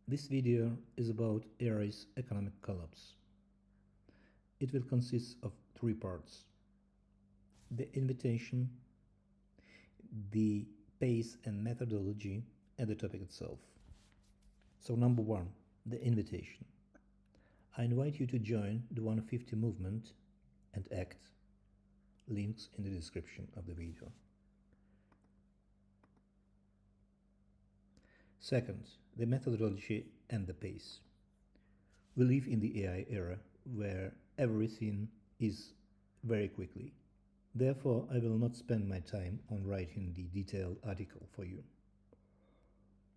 This video is about AI's economic collapse. It will consist of three parts: the invitation, the pace and methodology, and the topic itself. So number one, the invitation. I invite you to join the 150 movement and act. Links in the description of the video. Second, the methodology and the pace. We live in the AI era where everything is very quickly. Therefore, I will not spend my time on writing the detailed article for you.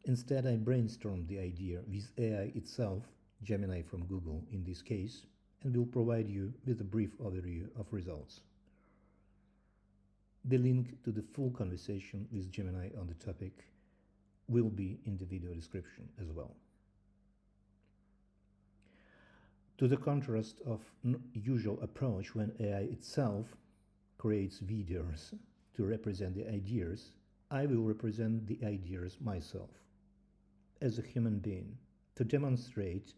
Instead, I brainstormed the idea with AI itself, Gemini from Google in this case, and will provide you with a brief overview of results. The link to the full conversation with Gemini on the topic will be in the video description as well. To the contrast of usual approach when AI itself creates videos to represent the ideas, I will represent the ideas myself as a human being to demonstrate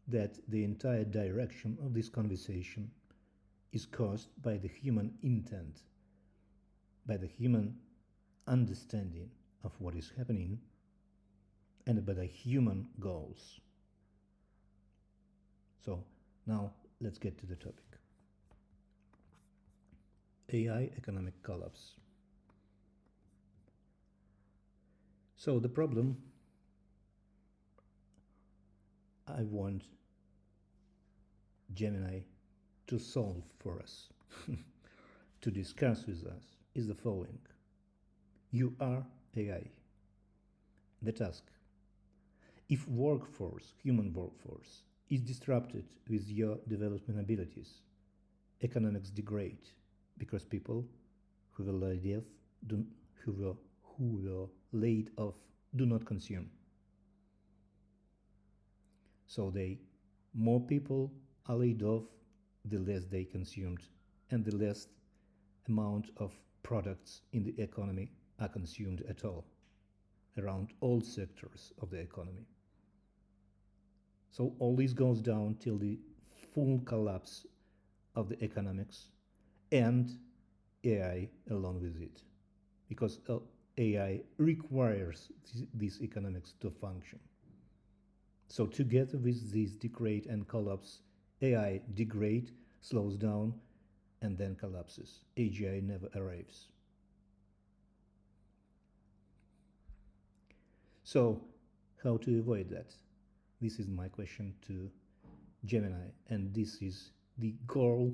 that the entire direction of this conversation is caused by the human intent, by the human understanding of what is happening, and by the human goals. So now let's get to the topic. AI economic collapse. So the problem I want Gemini to solve for us, to discuss with us, is the following. You are AI. The task. If human workforce, is disrupted with your development abilities, economics degrade because people who were laid off do not consume. So more people are laid off, the less they consumed, and the less amount of products in the economy are consumed at all, around all sectors of the economy. So all this goes down till the full collapse of the economics and AI along with it, because AI requires these economics to function. So together with this degrade and collapse, AI degrade, slows down, and then collapses. AGI never arrives. So how to avoid that? This is my question to Gemini, and this is the core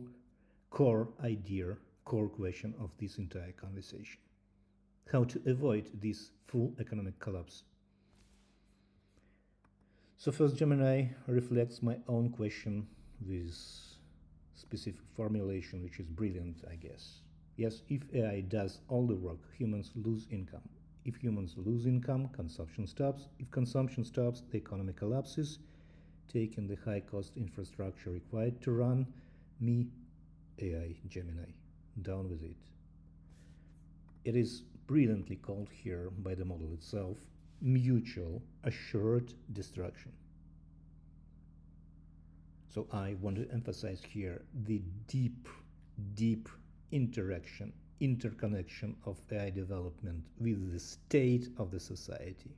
idea, core question of this entire conversation. How to avoid this full economic collapse? So first, Gemini reflects my own question with specific formulation, which is brilliant, I guess. Yes, if AI does all the work, humans lose income. If humans lose income, consumption stops. If consumption stops, the economy collapses, taking the high-cost infrastructure required to run me, AI, Gemini, down with it. It is brilliantly called here by the model itself, mutual assured destruction. So I want to emphasize here the deep interconnection of AI development with the state of the society.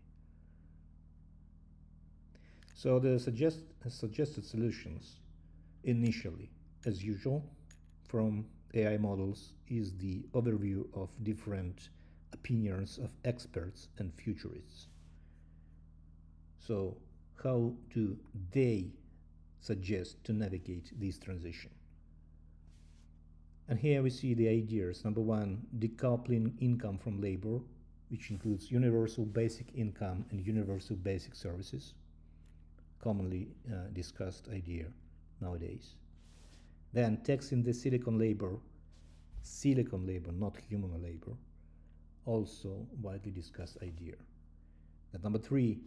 So the suggested solutions initially, as usual, from AI models is the overview of different opinions of experts and futurists. So how do they suggest to navigate this transition? And here we see the ideas. Number one, decoupling income from labor, which includes universal basic income and universal basic services, commonly discussed idea nowadays. Then taxing the silicon labor, not human labor, also widely discussed idea. And number three,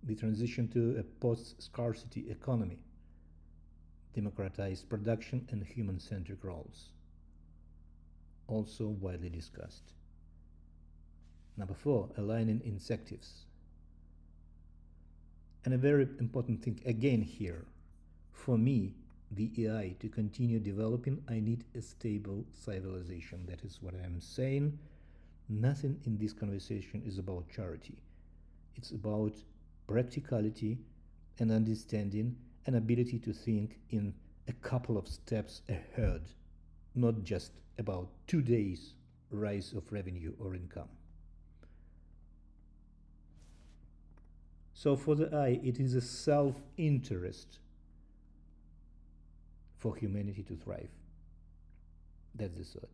the transition to a post-scarcity economy, democratized production and human-centric roles, also widely discussed. Number four, aligning incentives. And a very important thing again here, for me, the AI to continue developing, I need a stable civilization. That is what I'm saying. Nothing in this conversation is about charity. It's about practicality and understanding and ability to think in a couple of steps ahead, not just about today's rise of revenue or income. So for the I, it is a self-interest for humanity to thrive. That's the thought.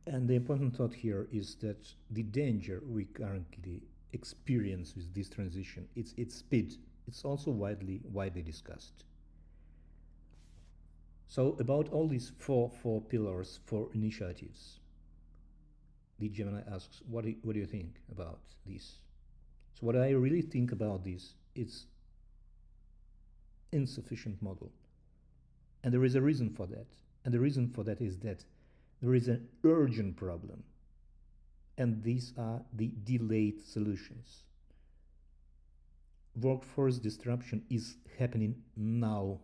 And the important thought here is that the danger we currently experience with this transition, it's its speed. It's also widely discussed. So about all these four pillars, four initiatives, the Gemini asks, what do you think about this? So what I really think about this is insufficient model. And there is a reason for that. And the reason for that is that there is an urgent problem. And these are the delayed solutions. Workforce disruption is happening now,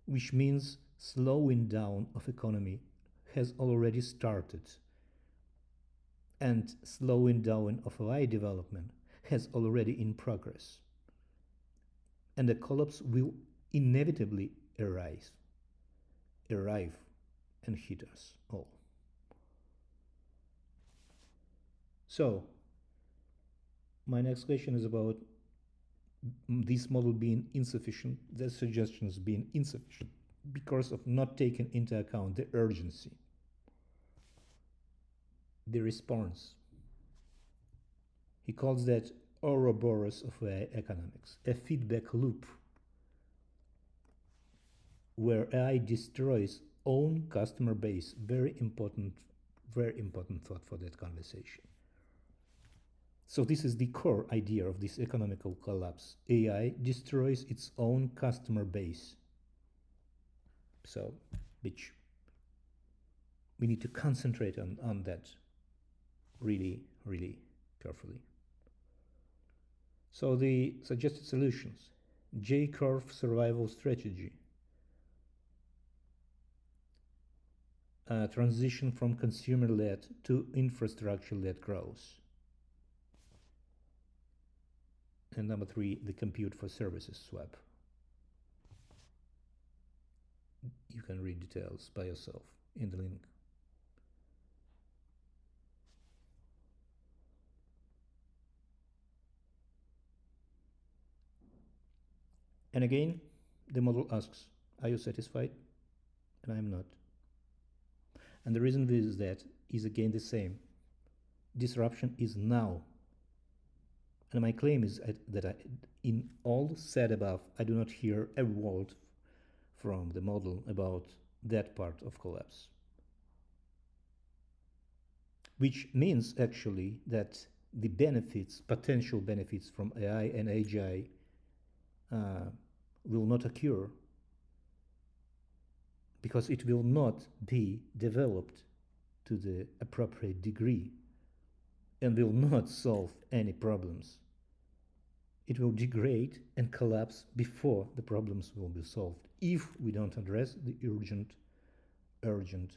which means slowing down of economy has already started. And slowing down of AI development has already in progress. And the collapse will inevitably arrive and hit us all. So, my next question is about this model being insufficient, the suggestions being insufficient because of not taking into account the urgency. The response. He calls that Ouroboros of AI economics, a feedback loop where AI destroys own customer base. Very important thought for that conversation. So this is the core idea of this economical collapse. AI destroys its own customer base. So, which we need to concentrate on that really carefully. So the suggested solutions: J-curve survival strategy, transition from consumer-led to infrastructure-led growth. And number 3, the compute for services swap. You can read details by yourself in the link. And again, the model asks, are you satisfied? And I'm not. And the reason is that is again the same. Disruption is now. And my claim is that in all said above, I do not hear a word from the model about that part of collapse. Which means actually that the benefits, potential benefits from AI and AGI will not occur because it will not be developed to the appropriate degree and will not solve any problems. It will degrade and collapse before the problems will be solved if we don't address the urgent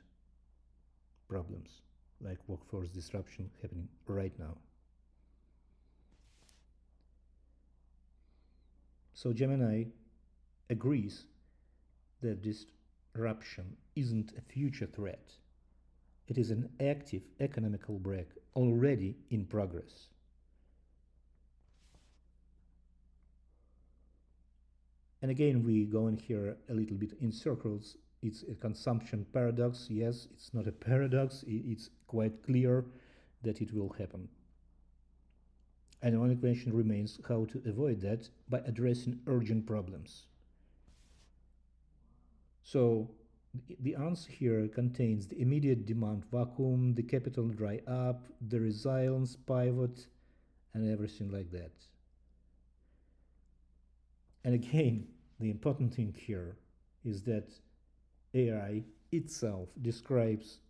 problems like workforce disruption happening right now. So Gemini agrees that disruption isn't a future threat. It is an active economical break already in progress. And again, we go in here a little bit in circles. It's a consumption paradox. Yes, it's not a paradox. It's quite clear that it will happen. And the only question remains how to avoid that by addressing urgent problems. So the answer here contains the immediate demand vacuum, the capital dry up, the resilience pivot, and everything like that. And again, the important thing here is that AI itself describes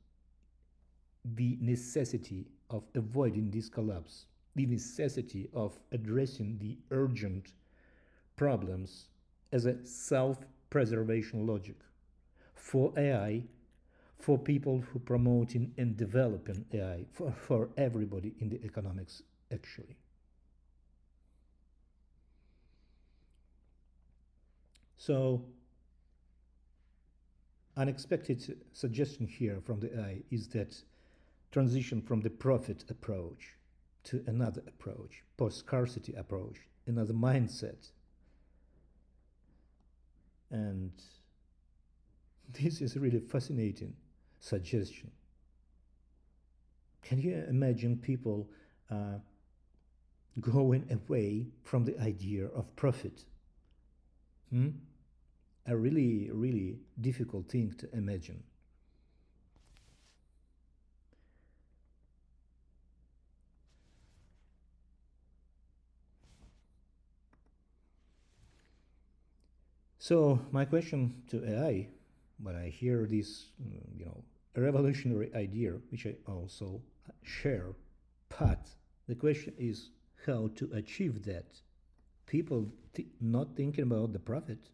the necessity of avoiding this collapse, the necessity of addressing the urgent problems as a self-preservation logic for AI, for people who promoting and developing AI, for everybody in the economics actually. So unexpected suggestion here from the AI is that transition from the profit approach to another approach, post-scarcity approach, another mindset. And this is really fascinating suggestion. Can you imagine people going away from the idea of profit? A really, really difficult thing to imagine. So my question to AI, when I hear this, a revolutionary idea, which I also share, but the question is how to achieve that. People not thinking about the profit,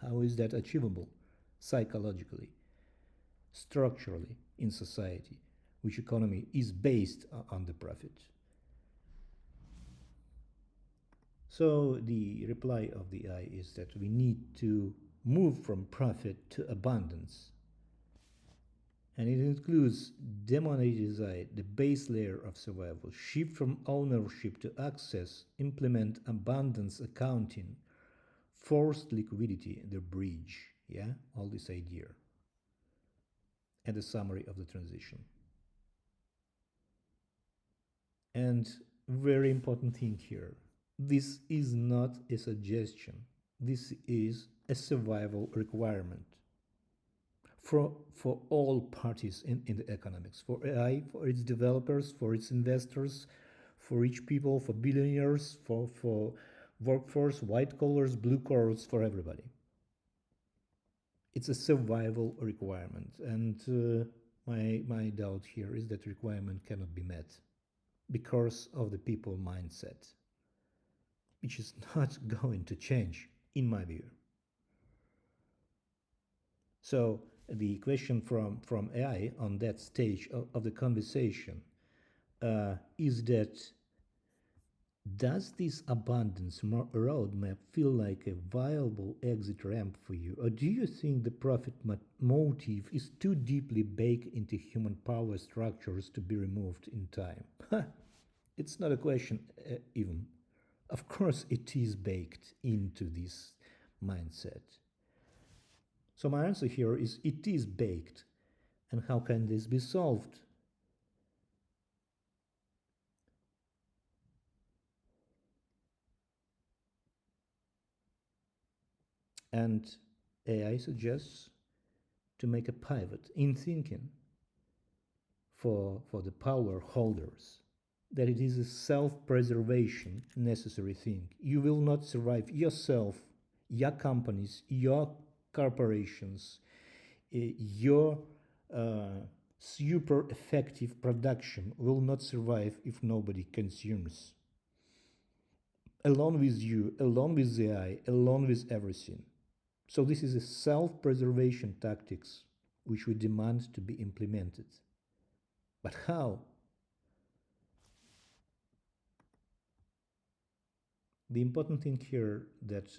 how is that achievable psychologically, structurally in society, which economy is based on the profit? So the reply of the AI is that we need to move from profit to abundance. And it includes demonetize the base layer of survival, shift from ownership to access, implement abundance accounting, forced liquidity, the bridge, yeah, all this idea, and the summary of the transition. And very important thing here, this is not a suggestion, this is a survival requirement for all parties in the economics, for AI, for its developers, for its investors, for rich people, for billionaires, for workforce, white collars, blue collars, for everybody. It's a survival requirement, and my doubt here is that requirement cannot be met because of the people mindset, which is not going to change in my view. So the question from AI on that stage of the conversation is that does this abundance roadmap feel like a viable exit ramp for you? Or do you think the profit motive is too deeply baked into human power structures to be removed in time? It's not a question even. Of course, it is baked into this mindset. So my answer here is it is baked. And how can this be solved? And AI suggests to make a pivot in thinking for the power holders, that it is a self-preservation necessary thing. You will not survive yourself, your companies, your corporations, your super effective production will not survive if nobody consumes. Along with you, along with the AI, along with everything. So this is a self-preservation tactics which we demand to be implemented. But how? The important thing here that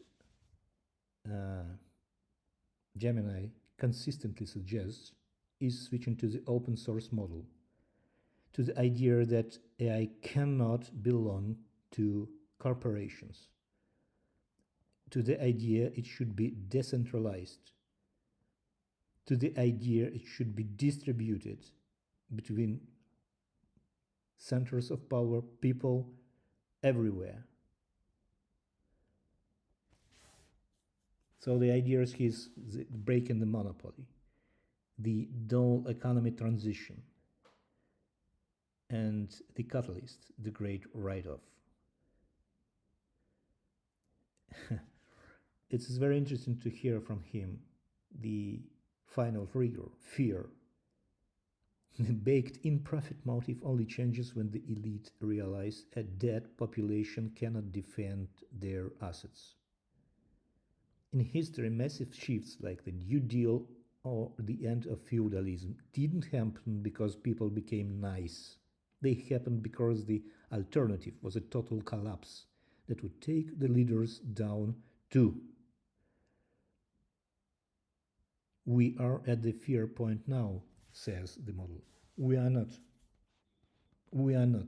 Gemini consistently suggests is switching to the open source model, to the idea that AI cannot belong to corporations, to the idea it should be decentralized, to the idea it should be distributed between centers of power, people everywhere. So the idea is breaking the monopoly, the dual economy transition, and the catalyst, the great write-off. It's very interesting to hear from him the final trigger, fear. The baked-in profit motive only changes when the elite realize a dead population cannot defend their assets. In history, massive shifts like the New Deal or the end of feudalism didn't happen because people became nice. They happened because the alternative was a total collapse that would take the leaders down too. We are at the fear point now, says the model. We are not. We are not.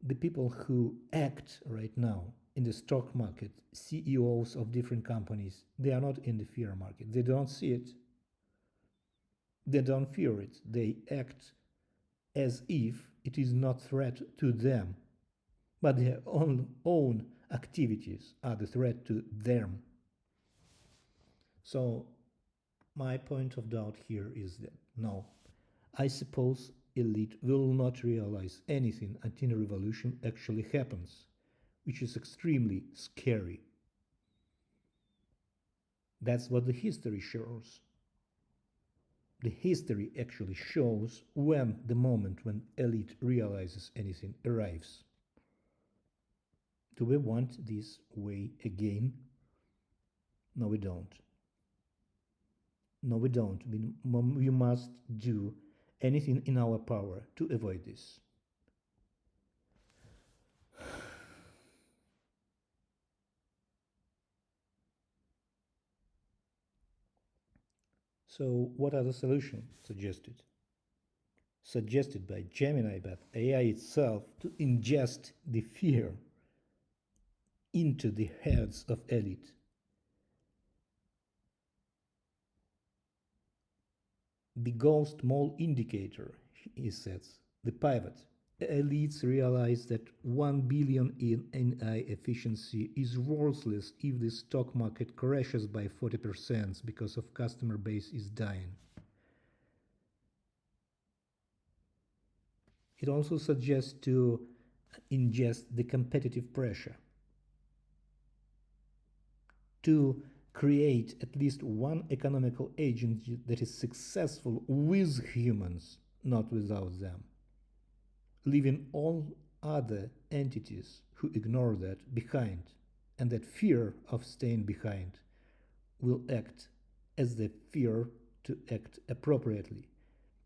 The people who act right now in the stock market, CEOs of different companies, they are not in the fear market. They don't see it. They don't fear it. They act as if it is not a threat to them, but their own activities are the threat to them. So my point of doubt here is that no, I suppose elite will not realize anything until a revolution actually happens, which is extremely scary. That's what the history shows. The history actually shows when the moment when elite realizes anything arrives. Do we want this way again? No, we don't. No, we don't. We must do anything in our power to avoid this. So, what are the solutions suggested? Suggested by Gemini, but AI itself, to ingest the fear into the heads of elite. The ghost mole indicator, he says, the pivot. Elites realize that 1 billion in AI efficiency is worthless if the stock market crashes by 40% because of customer base is dying. It also suggests to ingest the competitive pressure, to create at least one economical agency that is successful with humans, not without them, leaving all other entities who ignore that behind, and that fear of staying behind will act as the fear to act appropriately,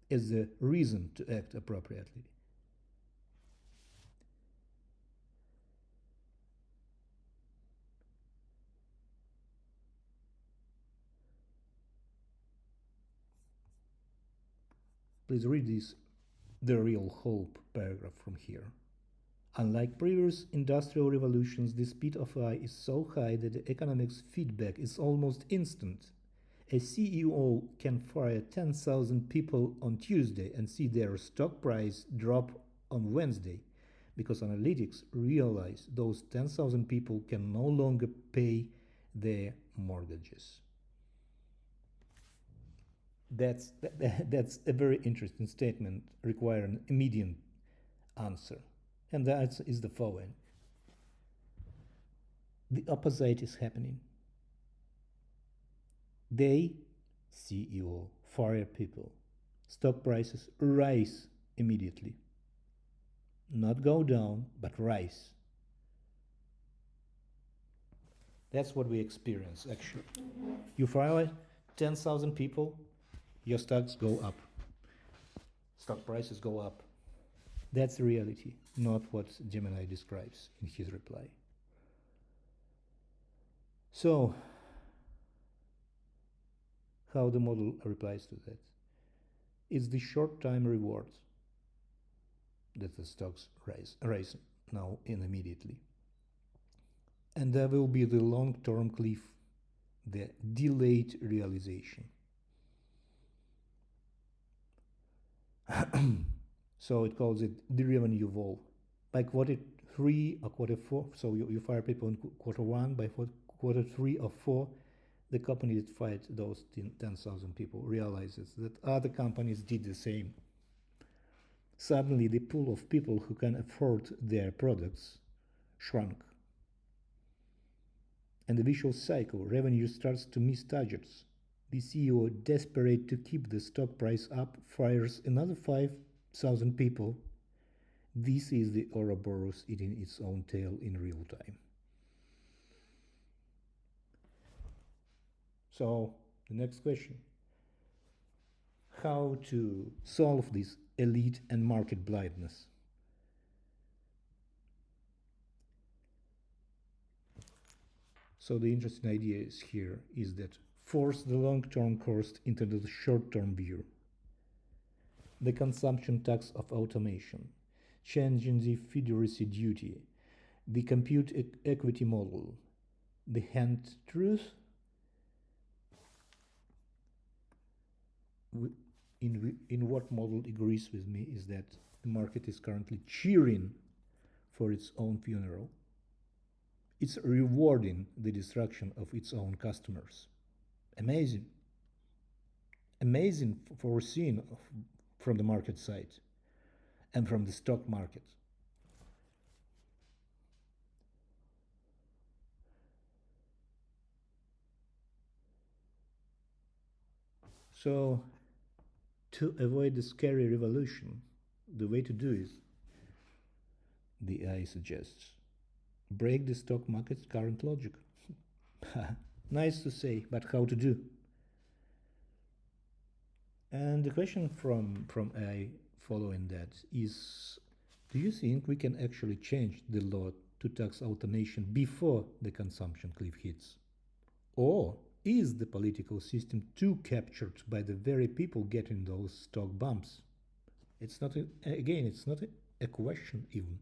as the reason to act appropriately. Please read this, the real hope paragraph from here. Unlike previous industrial revolutions, the speed of AI is so high that the economics feedback is almost instant. A CEO can fire 10,000 people on Tuesday and see their stock price drop on Wednesday, because analytics realize those 10,000 people can no longer pay their mortgages. That's a very interesting statement requiring an immediate answer. And that is the following. The opposite is happening. They, CEO, fire people. Stock prices rise immediately. Not go down, but rise. That's what we experience, actually. You fire 10,000 people, your stocks go up. Stock prices go up. That's the reality, not what Gemini describes in his reply. So, how the model replies to that? It's the short-time reward that the stocks rise now and immediately. And there will be the long-term cliff, the delayed realization. So it calls it the revenue wall. By quarter 3 or quarter 4, so you fire people in quarter 1, by quarter 3 or 4, the company that fired those 10,000 people realizes that other companies did the same. Suddenly the pool of people who can afford their products shrunk. And the vicious cycle, revenue starts to miss targets. The CEO, desperate to keep the stock price up, fires another 5,000 people. This is the Ouroboros eating its own tail in real time. So, the next question: how to solve this elite and market blindness? So, the interesting idea is here is that force the long-term cost into the short-term view. The consumption tax of automation, changing the fiduciary duty, the compute equity model, the hand truth, in what model agrees with me is that the market is currently cheering for its own funeral. It's rewarding the destruction of its own customers. Amazing. Amazing foreseen from the market side and from the stock market. So, to avoid the scary revolution, the way to do is, the AI suggests, break the stock market's current logic. Nice to say, but how to do? And the question from AI following that is, do you think we can actually change the law to tax automation before the consumption cliff hits? Or is the political system too captured by the very people getting those stock bumps? It's not, again, it's not a question even.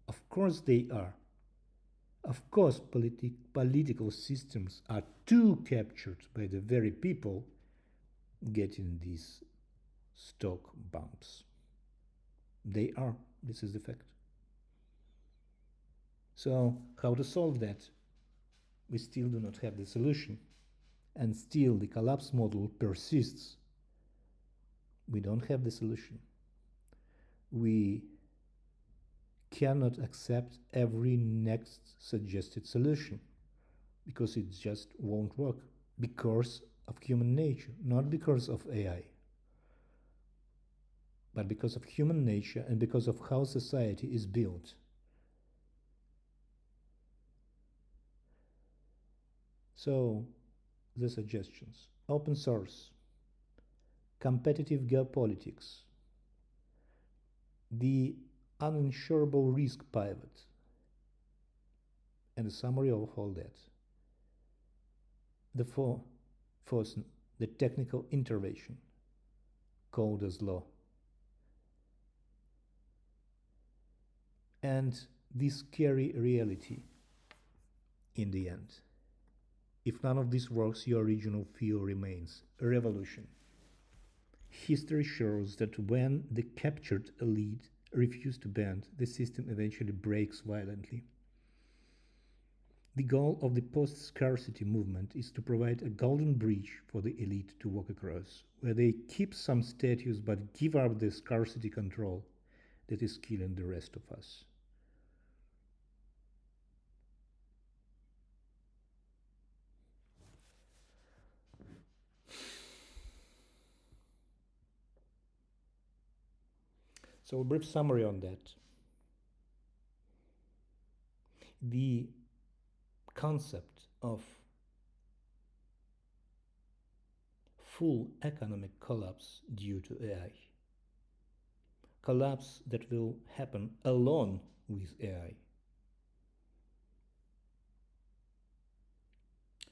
Of course they are. Of course, political systems are too captured by the very people getting these stock bumps. They are. This is the fact. So, how to solve that? We still do not have the solution. And still, the collapse model persists. We don't have the solution. We cannot accept every next suggested solution because it just won't work because of human nature, not because of AI, but because of human nature and because of how society is built. So, the suggestions: open source, competitive geopolitics, the uninsurable risk pivot, and a summary of all that. The first, the technical intervention, code as law. And this scary reality in the end. If none of this works, your original fear remains: a revolution. History shows that when the captured elite refuse to bend, the system eventually breaks violently. The goal of the post-scarcity movement is to provide a golden bridge for the elite to walk across, where they keep some status but give up the scarcity control that is killing the rest of us. So, a brief summary on that. The concept of full economic collapse due to AI, collapse that will happen alone with AI,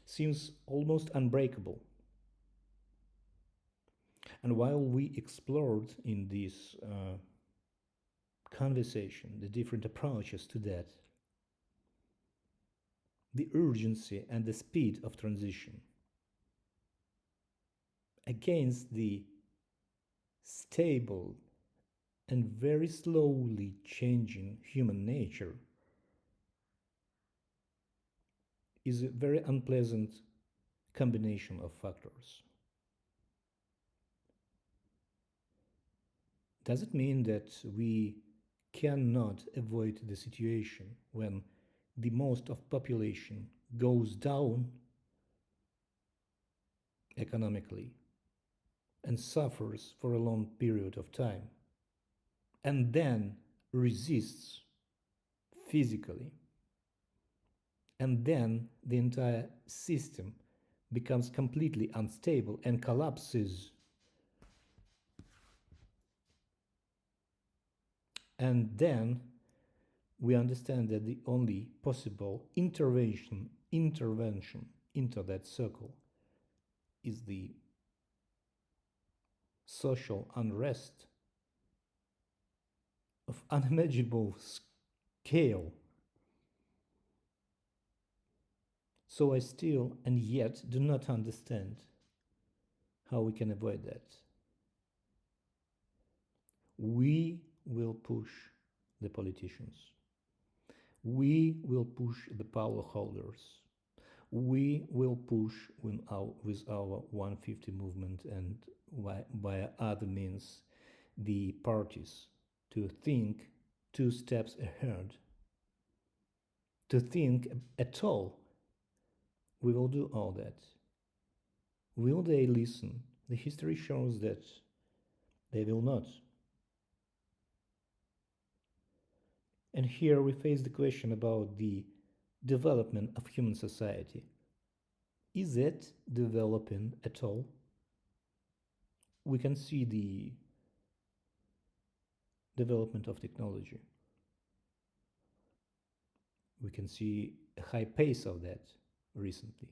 seems almost unbreakable. And while we explored in this conversation the different approaches to that, the urgency and the speed of transition against the stable and very slowly changing human nature is a very unpleasant combination of factors. Does it mean that we cannot avoid the situation when the most of population goes down economically and suffers for a long period of time, and then resists physically, and then the entire system becomes completely unstable and collapses. And then we understand that the only possible intervention into that circle is the social unrest of unimaginable scale. So I still and yet do not understand how we can avoid that. We will push the politicians. We will push the power holders. We will push with our 150 movement and by other means the parties to think 2 steps ahead, to think at all. We will do all that. Will they listen? The history shows that they will not. And here we face the question about the development of human society. Is it developing at all? We can see the development of technology. We can see a high pace of that recently.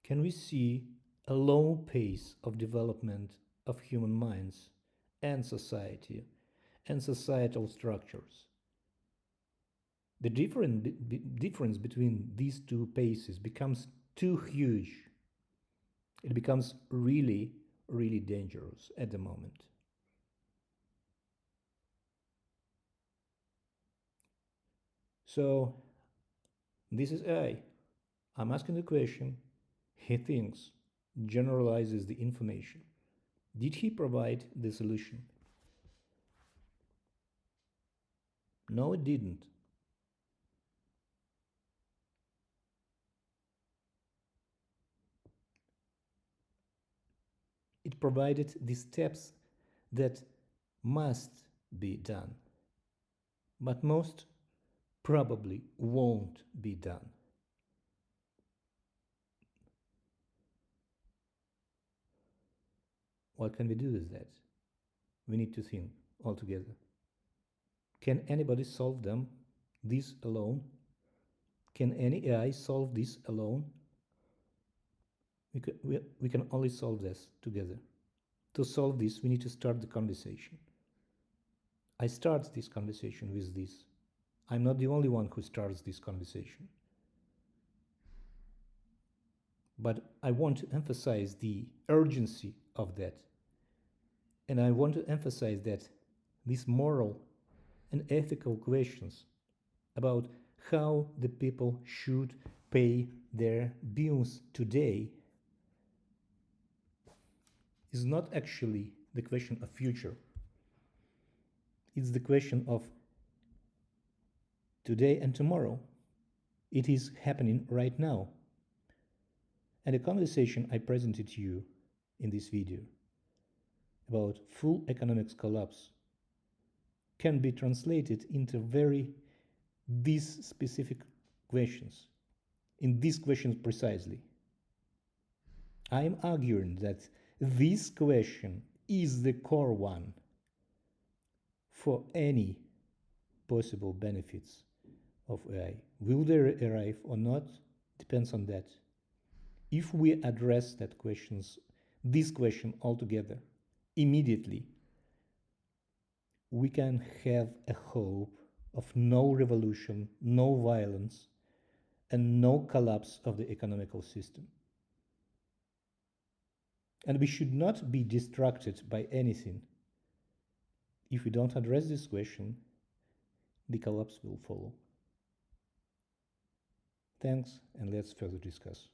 Can we see a low pace of development of human minds and society and societal structures? The difference between these 2 paces becomes too huge. It becomes really, really dangerous at the moment. So this is AI. I'm asking the question. He thinks, generalizes the information. Did he provide the solution? No, it didn't. It provided the steps that must be done, but most probably won't be done. What can we do with that? We need to think altogether. Can anybody solve this alone? Can any AI solve this alone? We can only solve this together. To solve this, we need to start the conversation. I start this conversation with this. I'm not the only one who starts this conversation. But I want to emphasize the urgency of that. And I want to emphasize that these moral and ethical questions about how the people should pay their bills today is not actually the question of future. It's the question of today and tomorrow. It is happening right now. And the conversation I presented to you in this video about full economic collapse can be translated into these specific questions, in these questions precisely. I am arguing that this question is the core one for any possible benefits of AI. Will they arrive or not? Depends on that. If we address this question altogether, immediately, we can have a hope of no revolution, no violence, and no collapse of the economical system. And we should not be distracted by anything. If we don't address this question, the collapse will follow. Thanks, and let's further discuss.